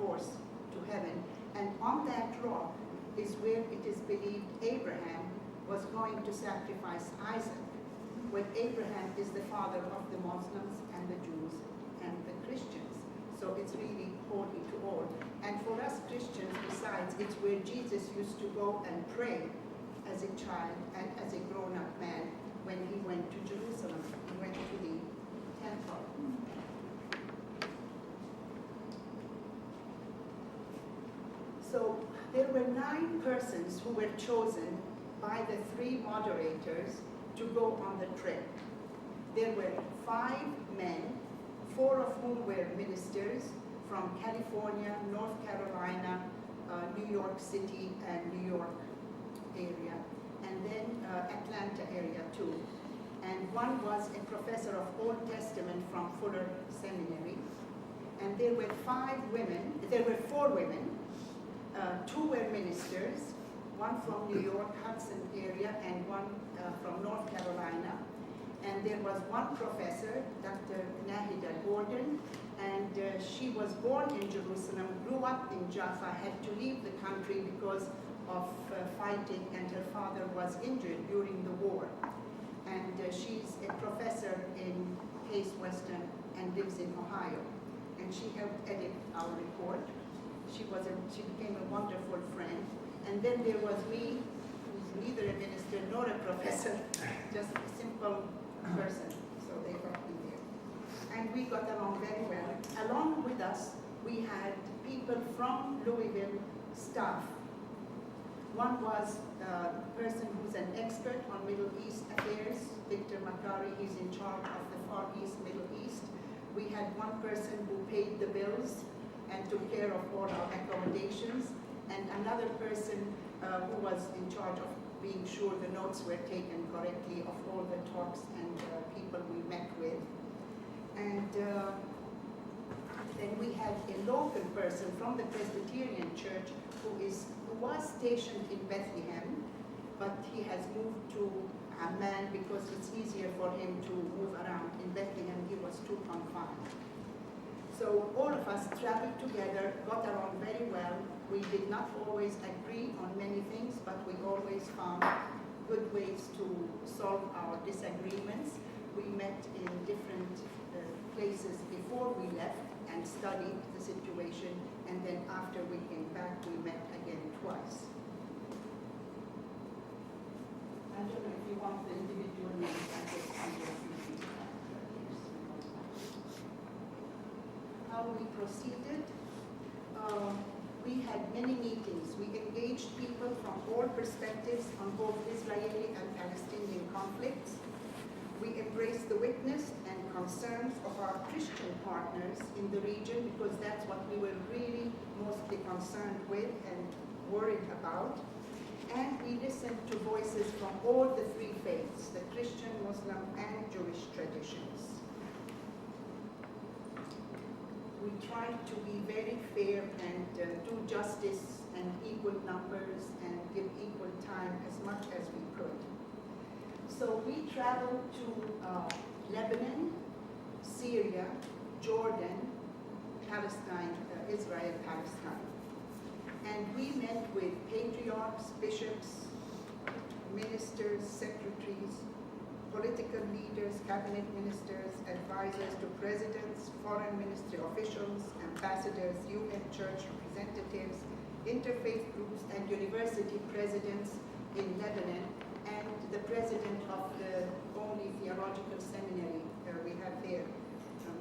horse to heaven. And on that rock is where it is believed Abraham was going to sacrifice Isaac, when Abraham is the father of the Muslims and the Jews and the Christians. So it's really holy to all. And for us Christians, besides, it's where Jesus used to go and pray as a child and as a grown-up man when he went to Jerusalem. He went to the temple. So there were 9 persons who were chosen by the 3 moderators to go on the trip. There were 5 men, 4 of whom were ministers from California, North Carolina, New York City, and New York area, and then Atlanta area too. And one was a professor of Old Testament from Fuller Seminary. And there were 4 women, 2 were ministers, one from New York, Hudson area, and one from North Carolina. And there was one professor, Dr. Nahida Gordon, and she was born in Jerusalem, grew up in Jaffa, had to leave the country because of fighting, and her father was injured during the war. And she's a professor in Case Western and lives in Ohio. And she helped edit our report. She became a wonderful friend. And then there was me, who's neither a minister nor a professor, just a simple person. So they got me there. And we got along very well. Along with us, we had people from Louisville staff. One was a person who's an expert on Middle East affairs, Victor Makari. He's in charge of the Far East, Middle East. We had one person who paid the bills and took care of all our accommodations, and another person who was in charge of being sure the notes were taken correctly of all the talks and people we met with. And then we had a local person from the Presbyterian Church who was stationed in Bethlehem, but he has moved to Amman because it's easier for him to move around. In Bethlehem, he was too confined. So all of us traveled together, got along very well. We did not always agree on many things, but we always found good ways to solve our disagreements. We met in different places before we left and studied the situation, and then after we came back, we met again twice. I don't know if you want the individual names. I just how we proceeded. We had many meetings. We engaged people from all perspectives on both Israeli and Palestinian conflicts. We embraced the witness and concerns of our Christian partners in the region, because that's what we were really mostly concerned with and worried about. And we listened to voices from all the 3 faiths, the Christian, Muslim, and Jewish traditions. We tried to be very fair and do justice and equal numbers and give equal time as much as we could. So we traveled to Lebanon, Syria, Jordan, Palestine, Israel, Palestine. And we met with patriarchs, bishops, ministers, secretaries, political leaders, cabinet ministers, advisors to presidents, foreign ministry officials, ambassadors, UN church representatives, interfaith groups, and university presidents in Lebanon, and the president of the only theological seminary we have there,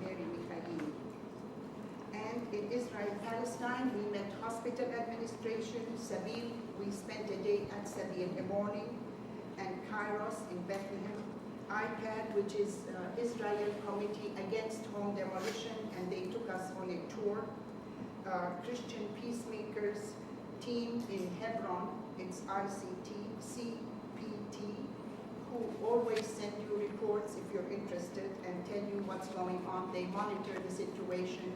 Mary Mikhail. And in Israel, Palestine, we met hospital administration, Sabeel. We spent a day at Sabeel in the morning, and Kairos in Bethlehem. ICAD, which is Israel Committee Against Home Demolition, and they took us on a tour. Christian Peacemakers team in Hebron, it's CPT, who always send you reports if you're interested and tell you what's going on. They monitor the situation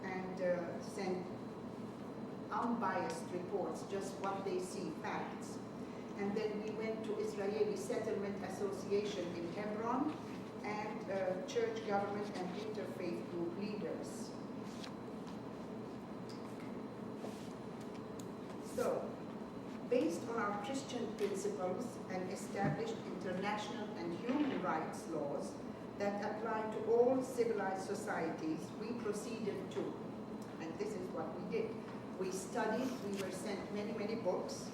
and send unbiased reports, just what they see, facts. And then we went to Israeli Settlement Association in Hebron and church, government, and interfaith group leaders. So, based on our Christian principles and established international and human rights laws that apply to all civilized societies, we proceeded to, and this is what we did. We studied, we were sent many, many books,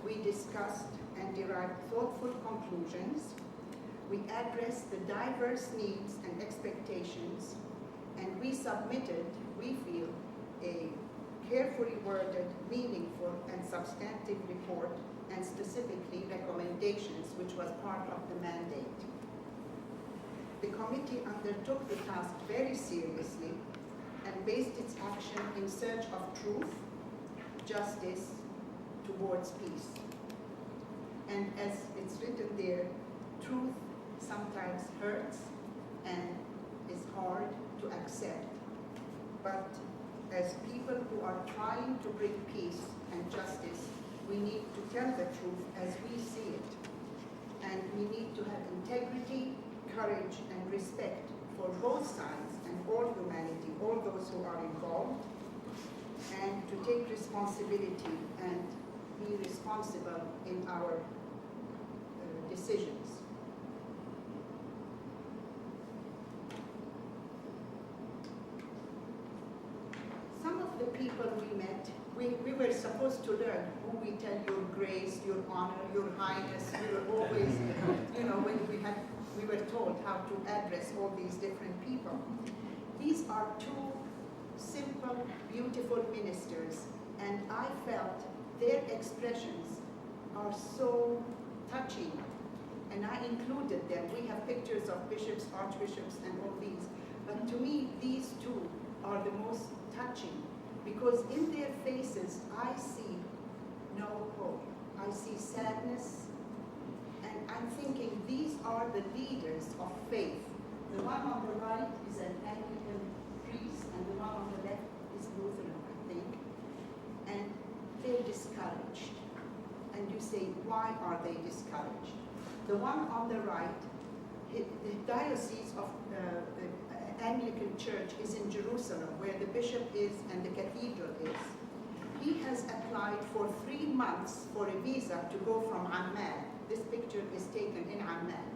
we discussed and derived thoughtful conclusions, we addressed the diverse needs and expectations, and we submitted, we feel, a carefully worded, meaningful, and substantive report, and specifically recommendations, which was part of the mandate. The committee undertook the task very seriously and based its action in search of truth, justice, towards peace. And as it's written there, truth sometimes hurts and is hard to accept. But as people who are trying to bring peace and justice, we need to tell the truth as we see it. And we need to have integrity, courage, and respect for both sides and all humanity, all those who are involved, and to take responsibility and be responsible in our decisions. Some of the people we met, we were supposed to learn who we tell your grace, your honor, your highness. We were always, when we were told how to address all these different people. These are two simple, beautiful ministers, and I felt their expressions are so touching, and I included them. We have pictures of bishops, archbishops, and all these, but to me, these two are the most touching, because in their faces, I see no hope. I see sadness, and I'm thinking these are the leaders of faith. The one on the right is an Anglican priest, and the one on the left is Lutheran, I think. And they're discouraged. And you say, why are they discouraged? The one on the right, the diocese of the Anglican Church is in Jerusalem, where the bishop is and the cathedral is. He has applied for 3 months for a visa to go from Amman. This picture is taken in Amman.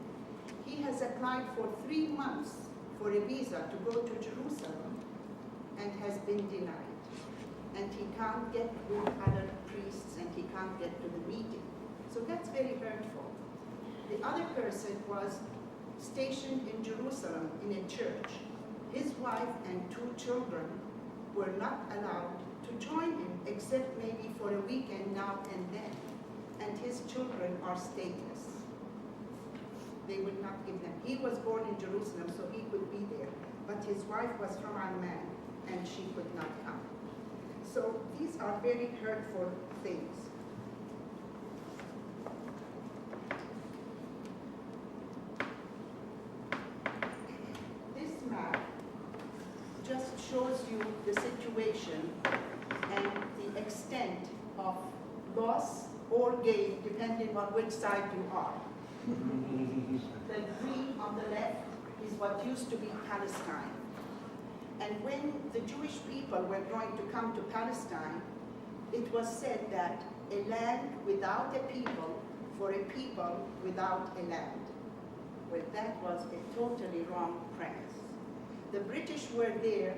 He has applied for 3 months for a visa to go to Jerusalem and has been denied. And he can't get with other priests and he can't get to the meeting. So that's very hurtful. The other person was stationed in Jerusalem in a church. His wife and 2 children were not allowed to join him except maybe for a weekend now and then. And his children are stateless. They would not give them. He was born in Jerusalem, so he could be there. But his wife was from Amman, and she could not come. So these are very hurtful things. This map just shows you the situation and the extent of loss or gain, depending on which side you are. The green on the left is what used to be Palestine. And when the Jewish people were going to come to Palestine, it was said that a land without a people for a people without a land. Well, that was a totally wrong premise. The British were there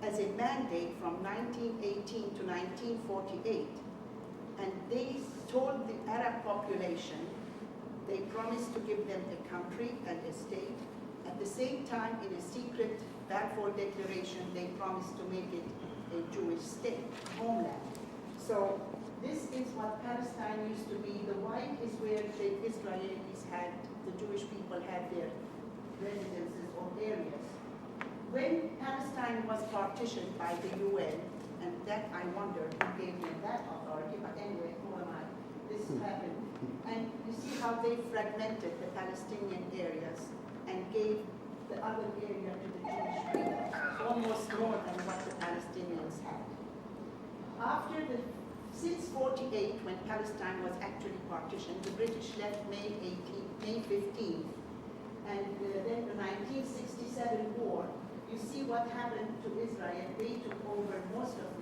as a mandate from 1918 to 1948, and they told the Arab population they promised to give them a country and a state. At the same time, in a secret Balfour Declaration, they promised to make it a Jewish state, homeland. So this is what Palestine used to be. The white is where the Israelis had, the Jewish people had their residences or areas. When Palestine was partitioned by the UN, and that I wonder who gave them that authority, but anyway, who am I? This happened. And you see how they fragmented the Palestinian areas and gave the other area to the Jewish people, almost more than what the Palestinians had. Since 48, when Palestine was actually partitioned, the British left May 15th, and then the 1967 war, you see what happened to Israel. They took over most of